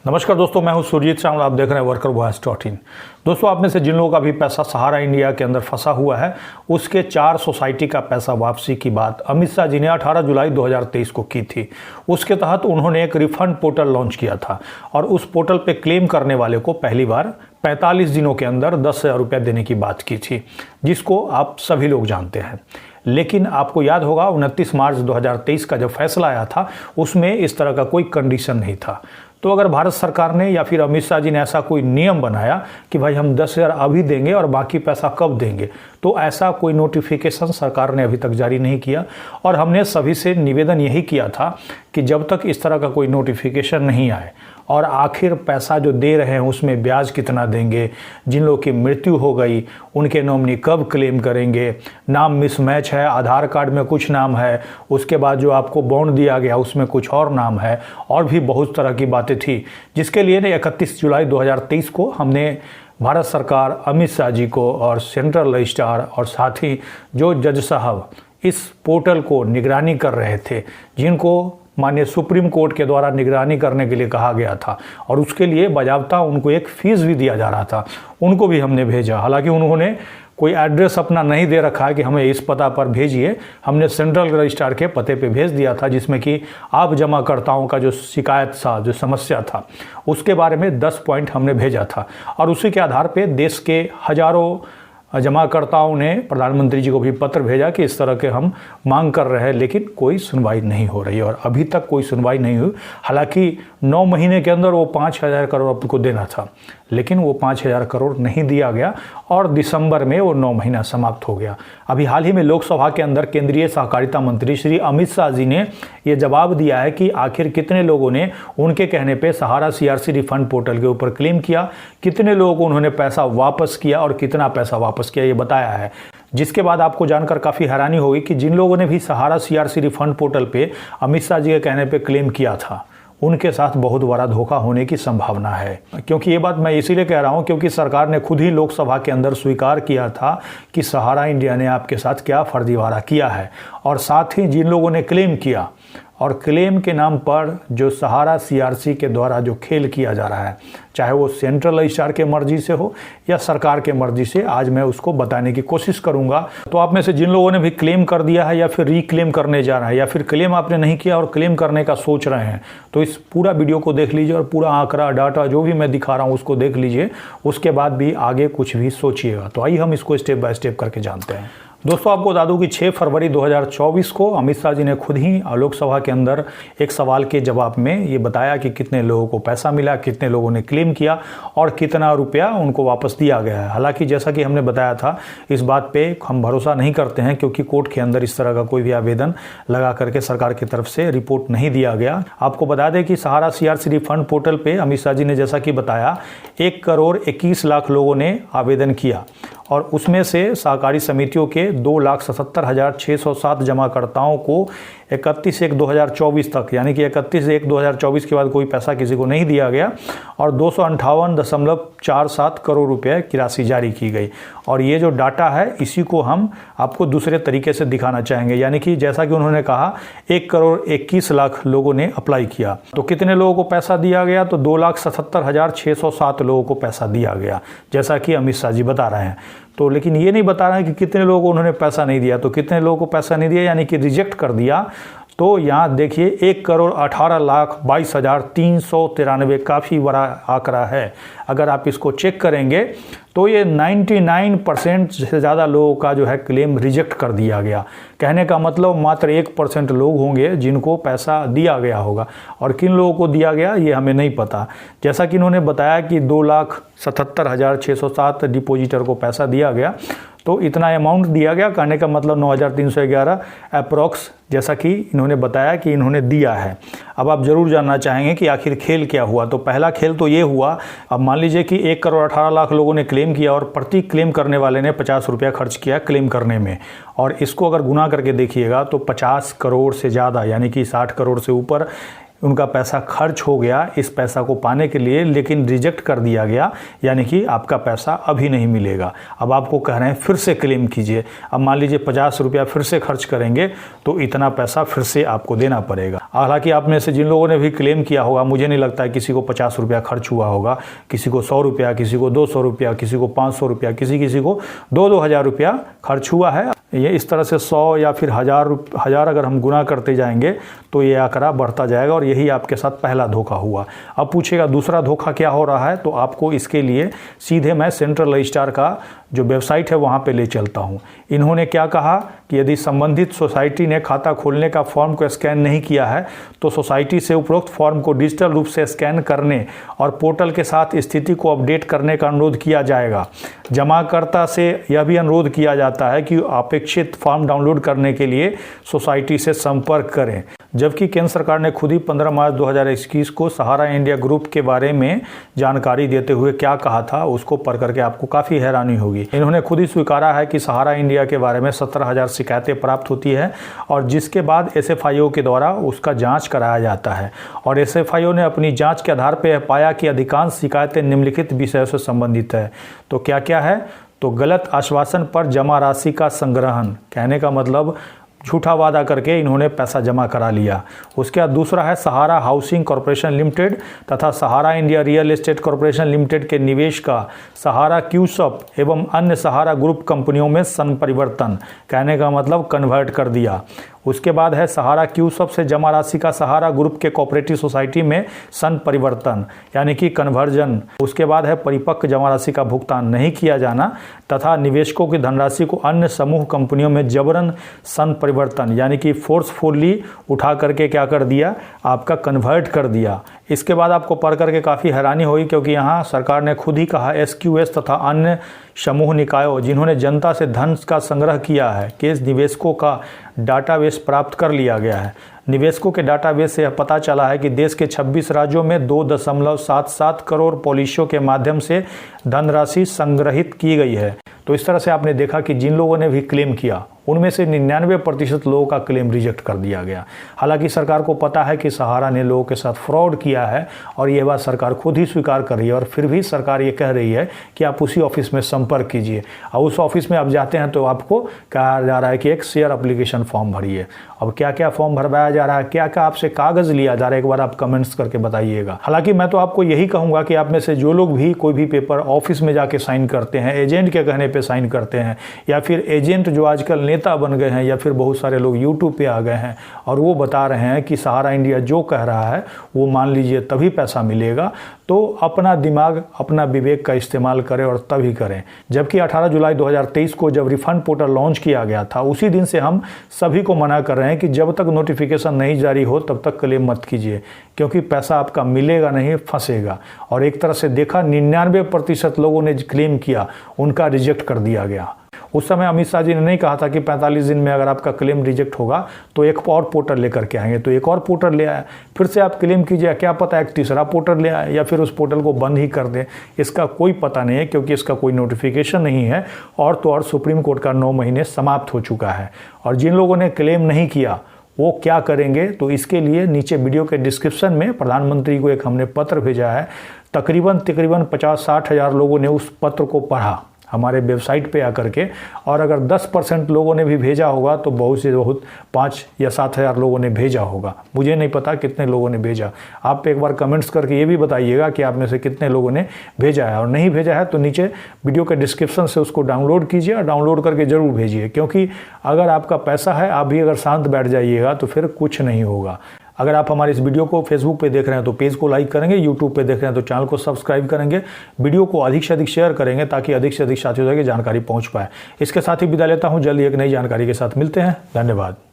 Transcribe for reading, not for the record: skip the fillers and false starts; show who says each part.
Speaker 1: नमस्कार दोस्तों, मैं हूं सुरजीत श्यामल। आप देख रहे हैं वर्कर वॉइस .in। दोस्तों, आप में से जिन लोगों का भी पैसा सहारा इंडिया के अंदर फंसा हुआ है, उसके 4 सोसाइटी का पैसा वापसी की बात अमित शाह जी ने 18 जुलाई 2023 को की थी। उसके तहत उन्होंने एक रिफंड पोर्टल लॉन्च किया था और उस पोर्टल पे क्लेम करने वाले को पहली बार 45 दिनों के अंदर 10,000 रुपया देने की बात की थी, जिसको आप सभी लोग जानते हैं। लेकिन आपको याद होगा 29 मार्च 2023 का जब फैसला आया था, उसमें इस तरह का कोई कंडीशन नहीं था। तो अगर भारत सरकार ने या फिर अमित शाह जी ने ऐसा कोई नियम बनाया कि भाई हम 10,000 अभी देंगे और बाकी पैसा कब देंगे, तो ऐसा कोई नोटिफिकेशन सरकार ने अभी तक जारी नहीं किया। और हमने सभी से निवेदन यही किया था कि जब तक इस तरह का कोई नोटिफिकेशन नहीं आए और आखिर पैसा जो दे रहे हैं उसमें ब्याज कितना देंगे, जिन लोगों की मृत्यु हो गई उनके नॉमिनी कब क्लेम करेंगे, नाम मिसमैच है, आधार कार्ड में कुछ नाम है, उसके बाद जो आपको बॉन्ड दिया गया उसमें कुछ और नाम है, और भी बहुत तरह की बातें थी, जिसके लिए 31 जुलाई 2023 को हमने भारत सरकार, अमित शाह जी को और सेंट्रल रजिस्ट्रार और साथ ही जो जज साहब इस पोर्टल को निगरानी कर रहे थे, जिनको माननीय सुप्रीम कोर्ट के द्वारा निगरानी करने के लिए कहा गया था और उसके लिए बजाबता उनको एक फीस भी दिया जा रहा था, उनको भी हमने भेजा। हालांकि उन्होंने कोई एड्रेस अपना नहीं दे रखा है कि हमें इस पता पर भेजिए, हमने सेंट्रल रजिस्ट्रार के पते पे भेज दिया था, जिसमें कि आप जमाकर्ताओं का जो शिकायत था, जो समस्या था, उसके बारे में 10 पॉइंट हमने भेजा था। और उसी के आधार पे देश के हजारों जमाकर्ताओं ने प्रधानमंत्री जी को भी पत्र भेजा कि इस तरह के हम मांग कर रहे हैं, लेकिन कोई सुनवाई नहीं हो रही और अभी तक कोई सुनवाई नहीं हुई। हालांकि 9 महीने के अंदर वो 5,000 करोड़ आपको देना था, लेकिन वो 5,000 करोड़ नहीं दिया गया और दिसंबर में वो 9 महीना समाप्त हो गया। अभी हाल ही में लोकसभा के अंदर केंद्रीय सहकारिता मंत्री श्री अमित शाह जी ने ये जवाब दिया है कि आखिर कितने लोगों ने उनके कहने पे सहारा CRC रिफंड पोर्टल के ऊपर क्लेम किया, कितने लोगों को उन्होंने पैसा वापस किया और कितना पैसा वापस किया, ये बताया है। जिसके बाद आपको जानकर काफ़ी हैरानी होगी कि जिन लोगों ने भी सहारा CRC रिफंड पोर्टल पे अमित शाह जी के कहने पे क्लेम किया था, उनके साथ बहुत बड़ा धोखा होने की संभावना है। क्योंकि ये बात मैं इसीलिए कह रहा हूँ क्योंकि सरकार ने खुद ही लोकसभा के अंदर स्वीकार किया था कि सहारा इंडिया ने आपके साथ क्या फर्जीवाड़ा किया है। और साथ ही जिन लोगों ने क्लेम किया और क्लेम के नाम पर जो सहारा CRC के द्वारा जो खेल किया जा रहा है, चाहे वो सेंट्रल रजिस्ट्रार के मर्जी से हो या सरकार के मर्जी से, आज मैं उसको बताने की कोशिश करूंगा। तो आप में से जिन लोगों ने भी क्लेम कर दिया है या फिर रीक्लेम करने जा रहा है या फिर क्लेम आपने नहीं किया और क्लेम करने का सोच रहे हैं, तो इस पूरा वीडियो को देख लीजिए और पूरा आंकड़ा डाटा जो भी मैं दिखा रहा हूँ उसको देख लीजिए, उसके बाद भी आगे कुछ भी सोचिएगा। तो आइए हम इसको स्टेप बाय स्टेप करके जानते हैं। दोस्तों, आपको बता दूं कि 6 फरवरी 2024 को अमित शाह जी ने खुद ही लोकसभा के अंदर एक सवाल के जवाब में ये बताया कि कितने लोगों को पैसा मिला, कितने लोगों ने क्लेम किया और कितना रुपया उनको वापस दिया गया है। हालांकि जैसा कि हमने बताया था, इस बात पे हम भरोसा नहीं करते हैं क्योंकि कोर्ट के अंदर इस तरह का कोई भी आवेदन लगा करके सरकार की तरफ से रिपोर्ट नहीं दिया गया। आपको बता दें कि सहारा CRC रिफंड पोर्टल पर अमित शाह जी ने जैसा कि बताया 1 करोड़ 21 लाख लोगों ने आवेदन किया और उसमें से सहकारी समितियों के 2,77,607 जमाकर्ताओं को 31/1/2024 तक, यानी कि 31/1/2024 के बाद कोई पैसा किसी को नहीं दिया गया और 258.47 करोड़ रुपए की राशि जारी की गई। और ये जो डाटा है इसी को हम आपको दूसरे तरीके से दिखाना चाहेंगे, यानी कि जैसा कि उन्होंने कहा 1 करोड़ 21 लाख लोगों ने अप्लाई किया, तो कितने लोगों को पैसा दिया गया, तो 2,77,607 लोगों को पैसा दिया गया, जैसा कि अमित शाह जी बता रहे हैं। तो लेकिन ये नहीं बता रहे हैं कि कितने लोगों को उन्होंने पैसा नहीं दिया, तो कितने लोगों को पैसा नहीं दिया यानी कि रिजेक्ट कर दिया। तो यहाँ देखिए 1,18,22,393 काफ़ी बड़ा आंकड़ा है। अगर आप इसको चेक करेंगे तो ये 99% से ज़्यादा लोगों का जो है क्लेम रिजेक्ट कर दिया गया। कहने का मतलब मात्र 1% लोग होंगे जिनको पैसा दिया गया होगा और किन लोगों को दिया गया ये हमें नहीं पता। जैसा कि इन्होंने बताया कि 2,77,607 डिपोजिटर को पैसा दिया गया, तो इतना अमाउंट दिया गया, कहने का मतलब 9,311 अप्रॉक्स, जैसा कि इन्होंने बताया कि इन्होंने दिया है। अब आप ज़रूर जानना चाहेंगे कि आखिर खेल क्या हुआ। तो पहला खेल तो ये हुआ, अब मान लीजिए कि 1 करोड़ 18 लाख लोगों ने क्लेम किया और प्रति क्लेम करने वाले ने 50 रुपया खर्च किया क्लेम करने में, और इसको अगर गुना करके देखिएगा तो 50 करोड़ से ज़्यादा, यानी कि 60 करोड़ से ऊपर उनका पैसा खर्च हो गया इस पैसा को पाने के लिए, लेकिन रिजेक्ट कर दिया गया, यानी कि आपका पैसा अभी नहीं मिलेगा। अब आपको कह रहे हैं फिर से क्लेम कीजिए। अब मान लीजिए 50 रुपया फिर से खर्च करेंगे तो इतना पैसा फिर से आपको देना पड़ेगा। हालांकि आप में से जिन लोगों ने भी क्लेम किया होगा, मुझे नहीं लगता है किसी को 50 रुपया खर्च हुआ होगा, किसी को 100 रुपया, किसी को 200 रुपया, किसी को 500 रुपया, किसी को 2-2 हज़ार रुपया खर्च हुआ है। ये इस तरह से 100 या फिर हज़ार अगर हम गुना करते जाएंगे तो ये आंकड़ा बढ़ता जाएगा, और यही आपके साथ पहला धोखा हुआ। अब पूछेगा दूसरा धोखा क्या हो रहा है, तो आपको इसके लिए सीधे मैं सेंट्रल रजिस्ट्रार का जो वेबसाइट है वहाँ पे ले चलता हूँ। इन्होंने क्या कहा कि यदि संबंधित सोसाइटी ने खाता खोलने का फॉर्म को स्कैन नहीं किया है तो सोसाइटी से उपरोक्त फॉर्म को डिजिटल रूप से स्कैन करने और पोर्टल के साथ स्थिति को अपडेट करने का अनुरोध किया जाएगा। जमाकर्ता से यह भी अनुरोध किया जाता है कि अपेक्षित फॉर्म डाउनलोड करने के लिए सोसाइटी से संपर्क करें। जबकि केंद्र सरकार ने खुद ही 15 मार्च 2021 को सहारा इंडिया ग्रुप के बारे में जानकारी देते हुए क्या कहा था, उसको पढ़ करके आपको काफ़ी हैरानी होगी। इन्होंने खुद ही स्वीकारा है कि सहारा इंडिया के बारे में 17,000 शिकायतें प्राप्त होती है, और जिसके बाद SFIO के द्वारा उसका जांच कराया जाता है, और SFIO ने अपनी जांच के आधार पर पाया कि अधिकांश शिकायतें निम्नलिखित विषयों से संबंधित है। तो क्या क्या है, तो गलत आश्वासन पर जमा राशि का संग्रहण, कहने का मतलब झूठा वादा करके इन्होंने पैसा जमा करा लिया। उसके बाद दूसरा है सहारा हाउसिंग कॉरपोरेशन लिमिटेड तथा Sahara India real estate corporation limited के निवेश का सहारा क्यूसप एवं अन्य सहारा ग्रुप कंपनियों में संपरिवर्तन, कहने का मतलब कन्वर्ट कर दिया। उसके बाद है सहारा क्यूसप से जमा राशि का सहारा ग्रुप के कोऑपरेटिव सोसाइटी में संपरिवर्तन, यानी कि कन्वर्जन। उसके बाद है परिपक्व जमा राशि का भुगतान नहीं किया जाना तथा निवेशकों की धनराशि को अन्य समूह कंपनियों में जबरन संपरिवर्तन, यानी कि फोर्सफुली उठा करके क्या कर दिया, आपका कन्वर्ट कर दिया। इसके बाद आपको पढ़ करके काफ़ी हैरानी हुई, क्योंकि यहाँ सरकार ने खुद ही कहा SQS तथा अन्य समूह निकायों जिन्होंने जनता से धन का संग्रह किया है कि निवेशकों का डाटाबेस प्राप्त कर लिया गया है। निवेशकों के डाटाबेस से यह पता चला है कि देश के 26 राज्यों में 2.77 करोड़ पॉलिसियों के माध्यम से धनराशि संग्रहित की गई है। तो इस तरह से आपने देखा कि जिन लोगों ने भी क्लेम किया उनमें से 99% लोगों का क्लेम रिजेक्ट कर दिया गया। हालांकि सरकार को पता है कि सहारा ने लोगों के साथ फ्रॉड किया है, और ये बात सरकार खुद ही स्वीकार कर रही है, और फिर भी सरकार ये कह रही है कि आप उसी ऑफिस में संपर्क कीजिए। और उस ऑफिस में आप जाते हैं तो आपको कहा जा रहा है कि एक शेयर एप्लीकेशन फॉर्म भरिए। अब क्या क्या फॉर्म भरवाया जा रहा है, क्या क्या आपसे कागज़ लिया जा रहा है, एक बार आप कमेंट्स करके बताइएगा। हालांकि मैं तो आपको यही कहूँगा कि आप में से जो लोग भी कोई भी पेपर ऑफिस में जाके साइन करते हैं, एजेंट के कहने पर साइन करते हैं, या फिर एजेंट जो आजकल नेता बन गए हैं, या फिर बहुत सारे लोग यूट्यूब पे आ गए हैं और वो बता रहे हैं कि सहारा इंडिया जो कह रहा है वो मान लीजिए तभी पैसा मिलेगा, तो अपना दिमाग अपना विवेक का इस्तेमाल करें और तभी करें। जबकि 18 जुलाई 2023 को जब रिफंड पोर्टल लॉन्च किया गया था, उसी दिन से हम सभी को मना कर रहे हैं कि जब तक नोटिफिकेशन नहीं जारी हो तब तक क्लेम मत कीजिए, क्योंकि पैसा आपका मिलेगा नहीं, फंसेगा। और एक तरह से देखा 99% लोगों ने क्लेम किया, उनका रिजेक्ट कर दिया गया। उस समय अमित शाह जी ने नहीं कहा था कि 45 दिन में अगर आपका क्लेम रिजेक्ट होगा तो एक और पोर्टल लेकर के आएंगे, तो एक और पोर्टल ले आए, फिर से आप क्लेम कीजिए, क्या पता एक तीसरा पोर्टल ले आए या फिर उस पोर्टल को बंद ही कर दें, इसका कोई पता नहीं है, क्योंकि इसका कोई नोटिफिकेशन नहीं है। और तो और सुप्रीम कोर्ट का 9 महीने समाप्त हो चुका है। और जिन लोगों ने क्लेम नहीं किया वो क्या करेंगे, तो इसके लिए नीचे वीडियो के डिस्क्रिप्शन में प्रधानमंत्री को एक हमने पत्र भेजा है। तकरीबन 50-60 हज़ार लोगों ने उस पत्र को पढ़ा हमारे वेबसाइट पे आकर के, और अगर 10% लोगों ने भी भेजा होगा तो बहुत से बहुत 5 या 7 हज़ार लोगों ने भेजा होगा। मुझे नहीं पता कितने लोगों ने भेजा। आप एक बार कमेंट्स करके ये भी बताइएगा कि आप में से कितने लोगों ने भेजा है, और नहीं भेजा है तो नीचे वीडियो के डिस्क्रिप्शन से उसको डाउनलोड कीजिए और डाउनलोड करके ज़रूर भेजिए, क्योंकि अगर आपका पैसा है, आप भी अगर शांत बैठ जाइएगा तो फिर कुछ नहीं होगा। अगर आप हमारे इस वीडियो को फेसबुक पे देख रहे हैं तो पेज को लाइक करेंगे, यूट्यूब पे देख रहे हैं तो चैनल को सब्सक्राइब करेंगे, वीडियो को अधिक से अधिक शेयर करेंगे ताकि अधिक से अधिक साथियों तक जानकारी पहुंच पाए। इसके साथ ही विदा लेता हूं, जल्दी एक नई जानकारी के साथ मिलते हैं। धन्यवाद।